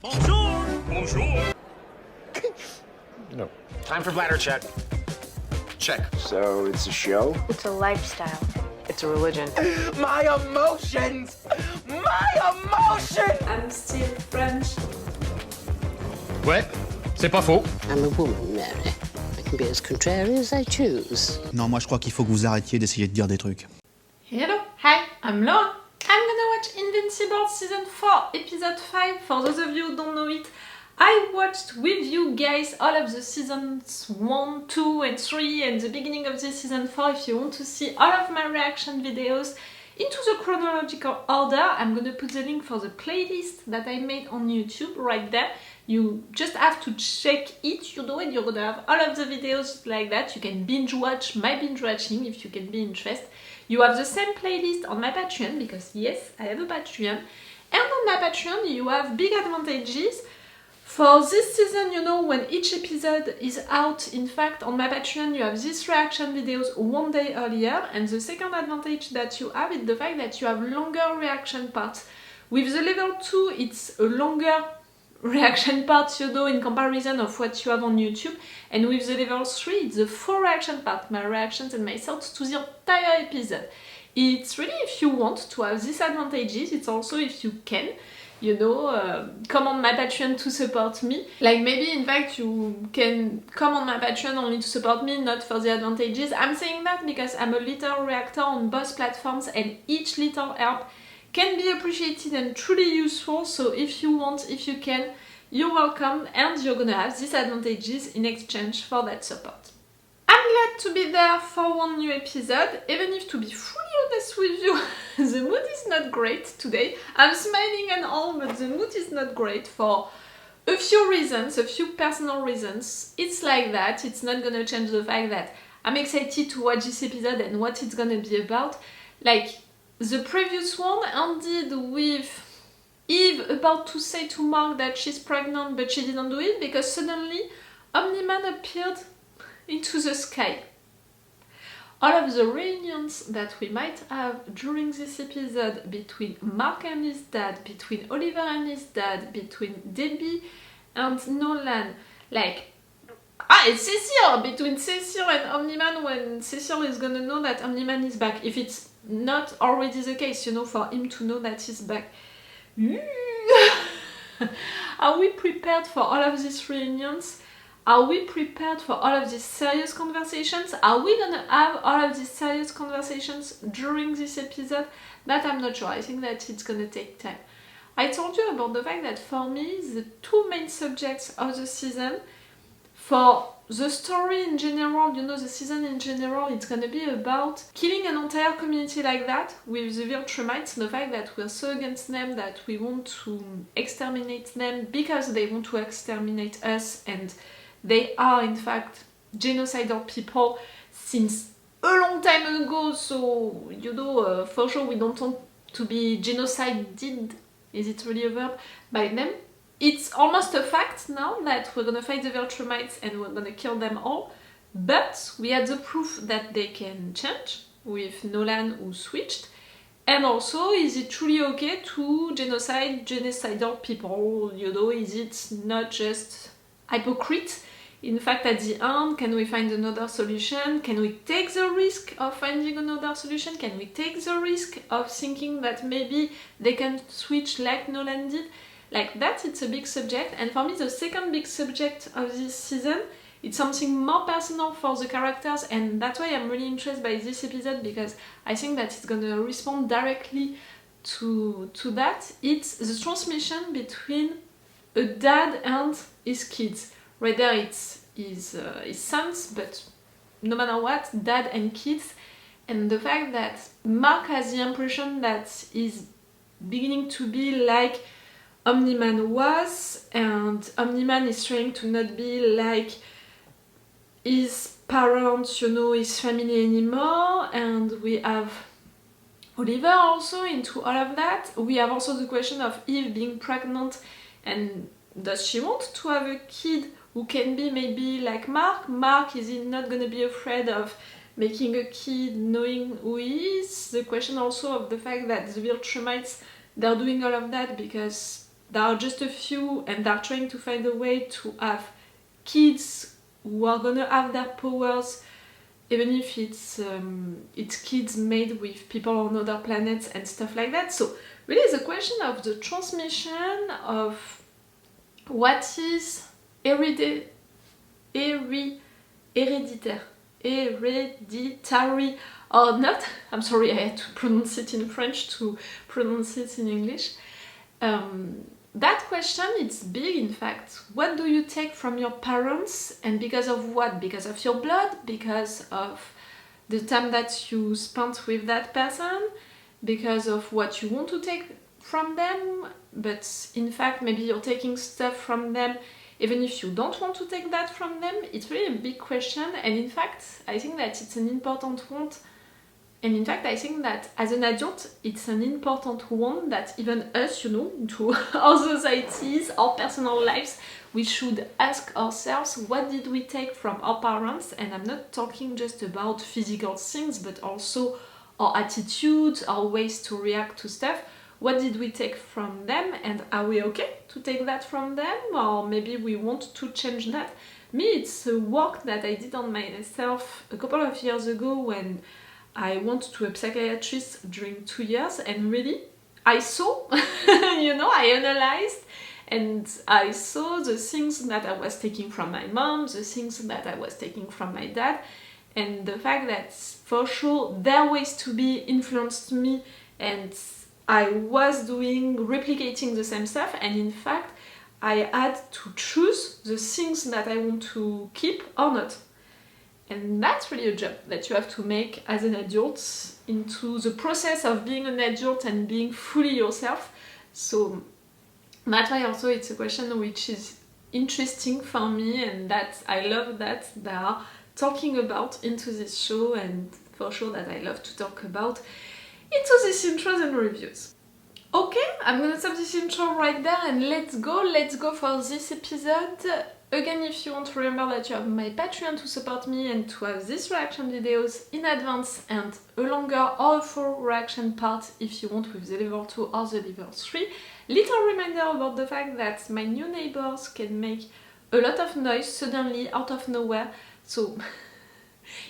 Bonjour! Bonjour! No. Time for bladder check. Check. So it's a show? It's a lifestyle. It's a religion. My emotions! My emotions! I'm still French. Ouais, c'est pas faux. I'm a woman, Mary. I can be as contrary as I choose. Non, moi je crois qu'il faut que vous arrêtiez d'essayer de dire des trucs. Hello, hi, I'm Laura. I'm gonna watch Invincible Season 4, Episode 5. For those of you who don't know it, I watched with you guys all of the seasons 1, 2 and 3 and the beginning of this season 4. If you want to see all of my reaction videos into the chronological order, I'm gonna put the link for the playlist that I made on YouTube right there. You just have to check it, you know, and you're gonna have all of the videos like that. You can binge watch my binge watching if you can be interested. You have the same playlist on my Patreon, because yes, I have a Patreon. And on my Patreon you have big advantages. For this season, you know, when each episode is out, in fact, on my Patreon you have these reaction videos one day earlier. And the second advantage that you have is the fact that you have longer reaction parts. With the level 2, it's a longer reaction part, you know, in comparison of what you have on YouTube. And with the level 3, it's the full reaction part, my reactions and my thoughts to the entire episode. It's really if you want to have these advantages, it's also if you can, you know, come on my Patreon to support me. Like maybe in fact you can come on my Patreon only to support me, not for the advantages. I'm saying that because I'm a little reactor on both platforms and each little help can be appreciated and truly useful. So if you want, if you can, you're welcome and you're gonna have these advantages in exchange for that support. I'm glad to be there for one new episode, even if, to be fully honest with you, the mood is not great today. I'm smiling and all, but the mood is not great for a few reasons, a few personal reasons. It's like that. It's not gonna change the fact that I'm excited to watch this episode and what it's gonna be about. Like, the previous one ended with Eve about to say to Mark that she's pregnant, but she didn't do it because suddenly Omni-Man appeared into the sky. All of the reunions that we might have during this episode between Mark and his dad, between Oliver and his dad, between Debbie and Nolan, like, it's Cecile! Between Cecile and Omni-Man, when Cecile is gonna know that Omni-Man is back. If it's not already the case, you know, for him to know that he's back. Are we prepared for all of these reunions? Are we prepared for all of these serious conversations? Are we gonna have all of these serious conversations during this episode? That I'm not sure. I think that it's gonna take time. I told you about the fact that for me, the two main subjects of the season, for the story in general, you know, the season in general, it's gonna be about killing an entire community like that with the Viltrumites, the fact that we're so against them that we want to exterminate them because they want to exterminate us, and they are in fact genocidal people since a long time ago, so you know, for sure we don't want to be genocided, is it really a verb, by them. It's almost a fact now that we're gonna fight the Viltrumites and we're gonna kill them all, but we had the proof that they can change with Nolan who switched, and also is it truly okay to genocide genocidal people, you know, is it not just hypocrite? In fact, at the end, can we find another solution? Can we take the risk of finding another solution? Can we take the risk of thinking that maybe they can switch like Nolan did? Like that, it's a big subject. And for me, the second big subject of this season, it's something more personal for the characters, and that's why I'm really interested by this episode, because I think that it's gonna respond directly to that. It's the transmission between a dad and his kids. Right there, it's his sons, but no matter what, dad and kids. And the fact that Mark has the impression that he's beginning to be like Omni-Man was, and Omni-Man is trying to not be like his parents, you know, his family anymore. And we have Oliver also into all of that. We have also the question of Eve being pregnant, and does she want to have a kid who can be maybe like Mark? Mark, is he not gonna be afraid of making a kid knowing who he is? The question also of the fact that the Viltrumites, they're doing all of that because there are just a few and they're trying to find a way to have kids who are gonna have their powers, even if it's kids made with people on other planets and stuff like that. So really the question of the transmission of what is hereditary or not. I'm sorry, I had to pronounce it in French to pronounce it in English. That question, it's big in fact. What do you take from your parents, and because of what? Because of your blood? Because of the time that you spent with that person? Because of what you want to take from them? But in fact, maybe you're taking stuff from them even if you don't want to take that from them. It's really a big question, and in fact, I think that it's an important one. And in fact, I think that as an adult, it's an important one that even us, you know, into our societies, our personal lives, we should ask ourselves, what did we take from our parents? And I'm not talking just about physical things, but also our attitudes, our ways to react to stuff. What did we take from them, and are we okay to take that from them? Or maybe we want to change that. Me, it's a work that I did on myself a couple of years ago when I went to a psychiatrist during 2 years, and really, I saw, you know, I analyzed, and I saw the things that I was taking from my mom, the things that I was taking from my dad, and the fact that for sure their ways to be influenced me, and I was replicating the same stuff, and in fact, I had to choose the things that I want to keep or not. And that's really a job that you have to make as an adult into the process of being an adult and being fully yourself. So that's why also it's a question which is interesting for me, and that I love that they are talking about into this show, and for sure that I love to talk about into these intros and reviews. Okay, I'm gonna stop this intro right there and let's go for this episode. Again, if you want to remember that you have my Patreon to support me and to have these reaction videos in advance and a longer or a full reaction part if you want with the level 2 or the level 3. Little reminder about the fact that my new neighbors can make a lot of noise suddenly out of nowhere, so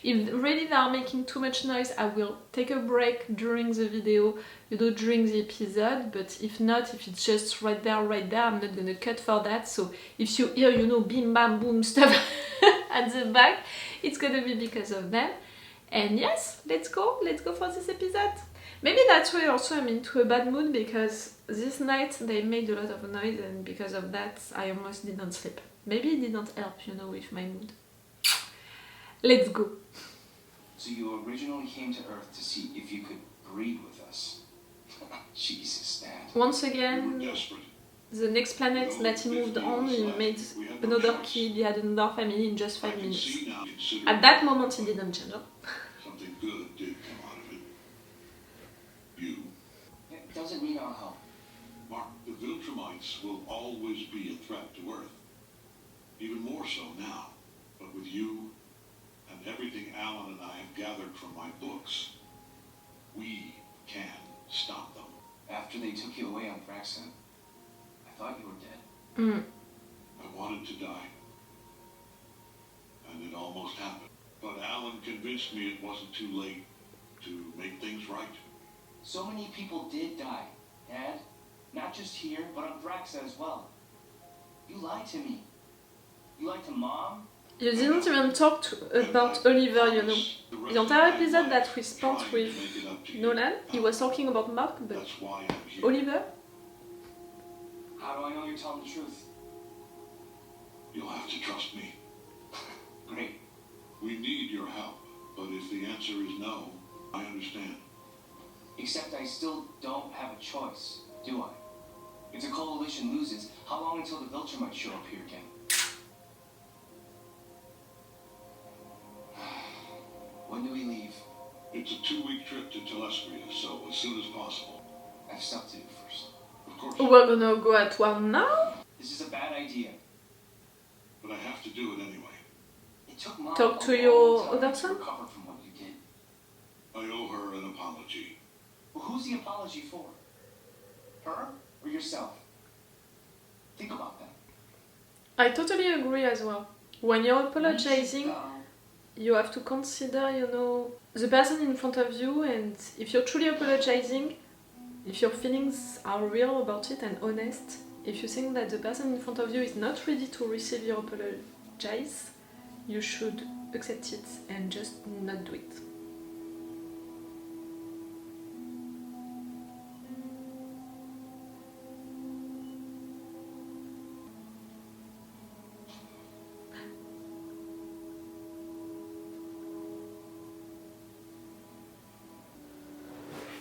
if really they are making too much noise, I will take a break during the video, you know, during the episode, but if not, if it's just right there, I'm not gonna cut for that, so if you hear, you know, bim bam boom stuff at the back, it's gonna be because of them. And yes, let's go for this episode. Maybe that's why also I'm into a bad mood, because this night they made a lot of noise, and because of that I almost didn't sleep. Maybe it didn't help, you know, with my mood. Let's go. So you originally came to Earth to see if you could breed with us. Jesus, Dad. Once again, the next planet that he moved on, he made another kid, he had another family in just 5 minutes. At that moment he didn't change up. Something good did come out of it. You. It doesn't need our help. Mark, the Viltrumites will always be a threat to Earth. Even more so now. But with you and everything Alan and I have gathered from my books, we can stop them. After they took you away on Thraxan, I thought you were dead. I wanted to die. And it almost happened. But Alan convinced me it wasn't too late to make things right. So many people did die, Dad. Not just here, but on Thraxan as well. You lied to me. You lied to Mom. You didn't even talk about Oliver, you know. The entire episode that we spent with Nolan, he was talking about Mark, but Oliver? How do I know you're telling the truth? You'll have to trust me. Great. We need your help, but if the answer is no, I understand. Except I still don't have a choice, do I? If the Coalition loses, how long until the Viltrumites show up here again? When do we leave? It's a 2-week trip to Telespria, so as soon as possible. I have stuff to do first. Of course. We're gonna go at 1 now? This is a bad idea. But I have to do it anyway. It took Mom Talk to a your long time other to son? recover from what you did. I owe her an apology. Well, who's the apology for? Her or yourself? Think about that. I totally agree as well. When you're apologizing, you have to consider, you know, the person in front of you, and if you're truly apologizing, if your feelings are real about it and honest, if you think that the person in front of you is not ready to receive your apologize, you should accept it and just not do it.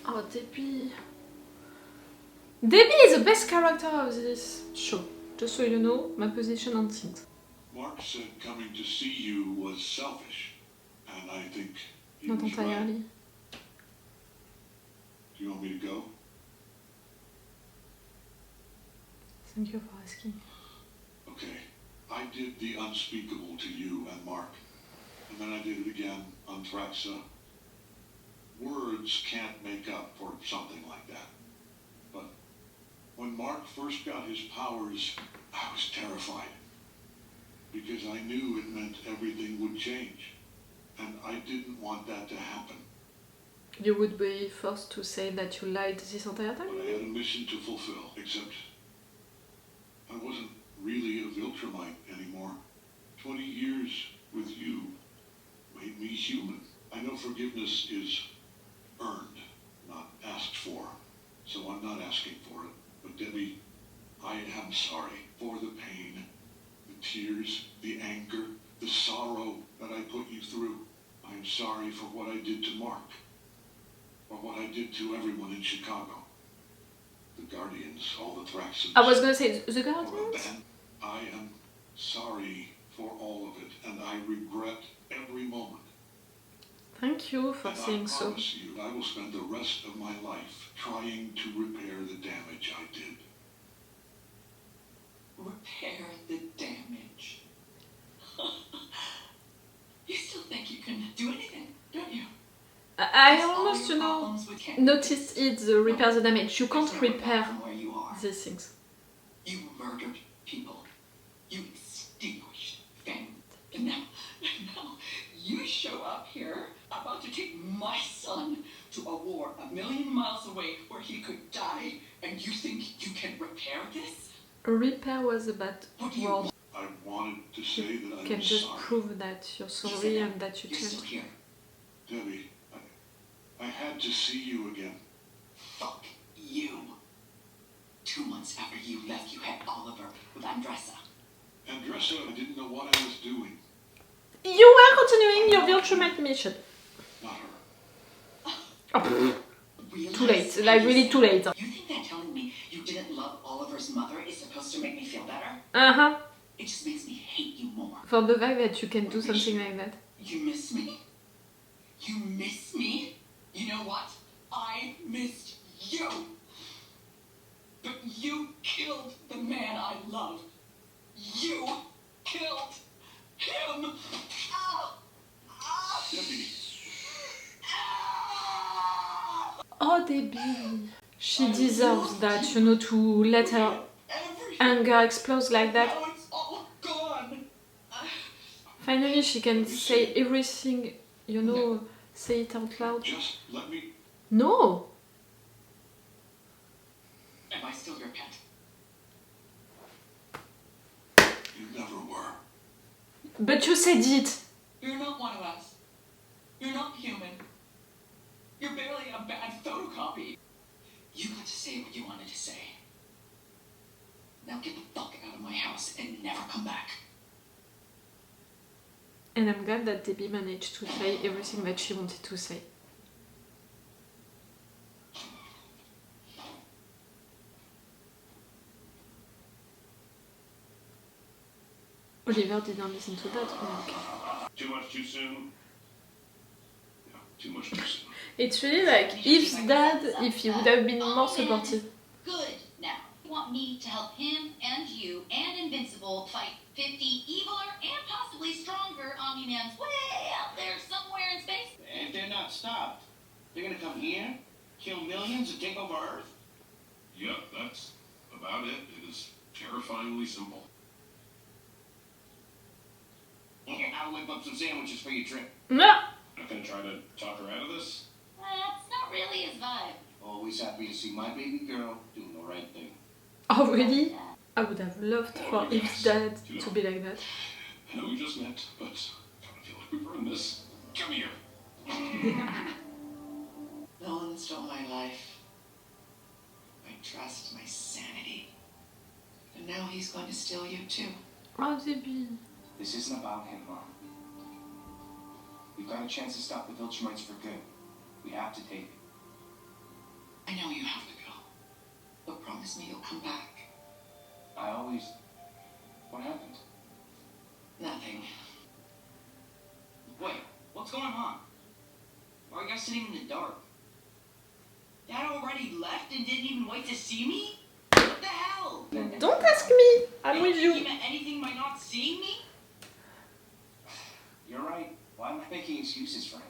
Oh, Debbie. Debbie is the best character of this show. Just so you know, my position on things. Mark said coming to see you was selfish, and I think he Not was right. entirely. Do you want me to go? Thank you for asking. Okay. I did the unspeakable to you and Mark, and then I did it again on Thraxa. Words can't make up for something like that. But when Mark first got his powers, I was terrified. Because I knew it meant everything would change. And I didn't want that to happen. You would be forced to say that you lied this entire time? But I had a mission to fulfill, except I wasn't really a Viltrumite anymore. 20 years with you made me human. I know forgiveness is earned, not asked for. So I'm not asking for it. But Debbie, I am sorry for the pain, the tears, the anger, the sorrow that I put you through. I am sorry for what I did to Mark, or what I did to everyone in Chicago. The Guardians, all the Thraxans. I was gonna say, the all Guardians? the band. I am sorry for all of it, and I regret every moment. Thank you for And saying so. I promise you, I will spend the rest of my life trying to repair the damage I did. Repair the damage. You still think you can do anything, don't you? I Fix all almost, your you know, problems with cancer. noticed it, the repair the damage. You can't There's no repair from where you are. these things. You murdered people. You extinguished family. And now you show up here about to take my son to a war 1,000,000 miles away where he could die, and you think you can repair this? Repair was a bad What do you word. want? I wanted to say that You I can was just sorry. prove that you're sorry and that you You're still changed. here. Debbie, I had to see you again. Fuck you. 2 months after you left, you had Oliver with Andressa. Andressa, I didn't know what I was doing. You were continuing your Viltrumite mission. Not her. Oh, Realize too late. Like, really too late. You think that telling me you didn't love Oliver's mother is supposed to make me feel better? Uh-huh. It just makes me hate you more. For the fact that you can do something like that. You miss me? You miss me? You know what? I missed you. But you killed the man I love. You killed him. Ah! Ah! Debbie, Ah! Oh, Debbie. She deserves that, you know, to let her Everything. anger explode like that. Now it's all gone. Finally, she can say everything, you know, say it out loud. just let me... No! Am I still your pet? You never were. But you said it. You're not one of us. You're not human. You're barely a bad photocopy. You got to say what you wanted to say. Now get the fuck out of my house and never come back. And I'm glad that Debbie managed to say everything that she wanted to say. Oliver didn't listen to that, but okay. Too much too soon? Yeah, too much too soon. It's really like, if Dad, if he would have been more supportive. Good. Now, you want me to help him and you and Invincible fight 50 eviler and possibly stronger Omni-Mans way out there somewhere in space? If they're not stopped, they're gonna come here, kill millions, and take over Earth? Yep, that's about it. It is terrifyingly simple. Here, I'll whip up some sandwiches for your trip. No! Not gonna try to talk her out of this? That's not really his vibe. Always happy to see my baby girl doing the right thing. Oh, really? I would have loved for his dad to be like that. I know we just met, but I don't feel like we've earned this. Come here. Nolan stole my life, my trust, my sanity. And now he's going to steal you too. Oh, Debbie. This isn't about him, Mom. We've got a chance to stop the Viltrumites for good. We have to take it. I know you have to go. But promise me you'll come back. I always... What happened? Nothing. Wait, what's going on? Why are you guys sitting in the dark? Dad already left and didn't even wait to see me? What the hell? Don't ask me! I'm with He you. meant anything by not seeing me? You're right. Why am I making excuses for him?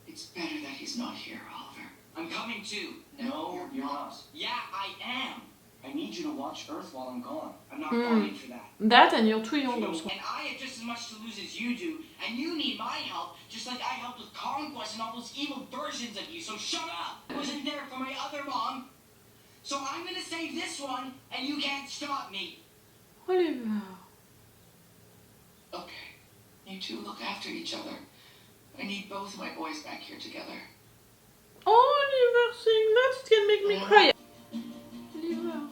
It's better that he's not here, Oliver. I'm coming too. No, you're not. Yeah, I am. I need you to watch Earth while I'm gone. I'm not Mm. falling for that. That and you're too young also. And I have just as much to lose as you do, and you need my help, just like I helped with Conquest and all those evil versions of you, so shut up! I wasn't there for my other mom. So I'm gonna save this one, and you can't stop me. Oliver. Okay. You two look after each other. I need both my boys back here together. Oh, Oliver saying that, it can make me cry. Oliver.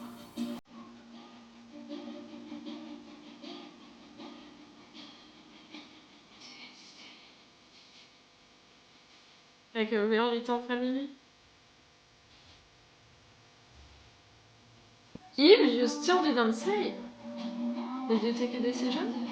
Like a real little family. Eve, you still didn't say. Did you take a decision?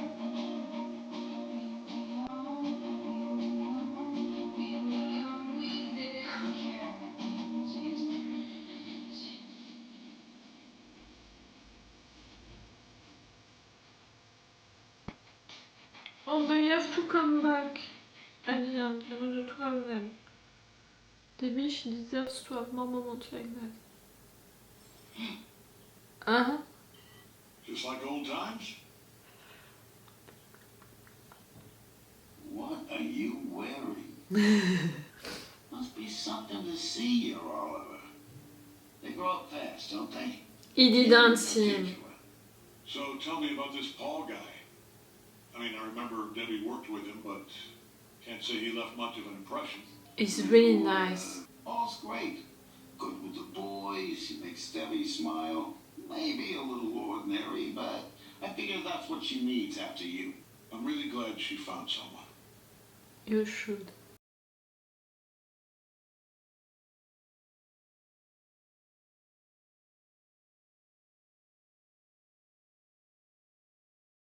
Oh, they have to come back at the end, the two of them. Maybe she deserves to have more moments like that. Uh-huh. Just like old times? What are you wearing? Must be something to see here, Oliver. They grow up fast, don't they? He didn't see him. So tell me about this Paul guy. I mean, I remember Debbie worked with him, but can't say he left much of an impression. He's really nice. All's great. Good with the boys, he makes Debbie smile. Maybe a little ordinary, but I figure that's what she needs after you. I'm really glad she found someone. You should.